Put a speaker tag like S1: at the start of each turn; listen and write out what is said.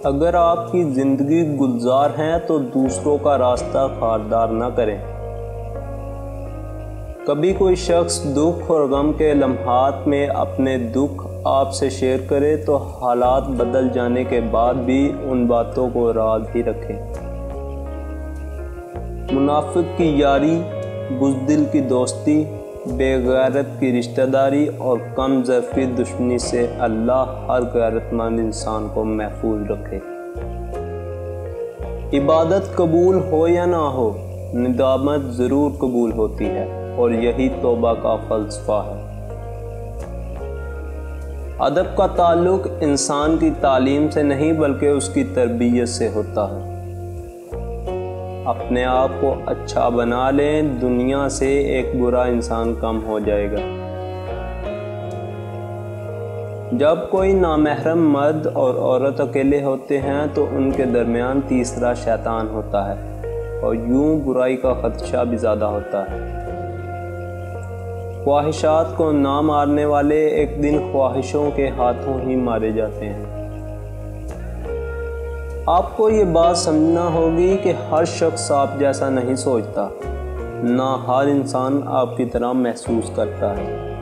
S1: اگر آپ کی زندگی گلزار ہیں تو دوسروں کا راستہ خاردار نہ کریں۔ کبھی کوئی شخص دکھ اور غم کے لمحات میں اپنے دکھ آپ سے شیئر کرے تو حالات بدل جانے کے بعد بھی ان باتوں کو راز ہی رکھیں۔ منافق کی یاری، بزدل کی دوستی، بے غیرت کی رشتہ داری اور کم ظرفی دشمنی سے اللہ ہر غیرت مند انسان کو محفوظ رکھے۔ عبادت قبول ہو یا نہ ہو، ندامت ضرور قبول ہوتی ہے، اور یہی توبہ کا فلسفہ ہے۔ ادب کا تعلق انسان کی تعلیم سے نہیں بلکہ اس کی تربیت سے ہوتا ہے۔ اپنے آپ کو اچھا بنا لیں، دنیا سے ایک برا انسان کم ہو جائے گا۔ جب کوئی نامحرم مرد اور عورت اکیلے ہوتے ہیں تو ان کے درمیان تیسرا شیطان ہوتا ہے، اور یوں برائی کا خدشہ بھی زیادہ ہوتا ہے۔ خواہشات کو نہ مارنے والے ایک دن خواہشوں کے ہاتھوں ہی مارے جاتے ہیں۔ آپ کو یہ بات سمجھنا ہوگی کہ ہر شخص آپ جیسا نہیں سوچتا، نہ ہر انسان آپ کی طرح محسوس کرتا ہے۔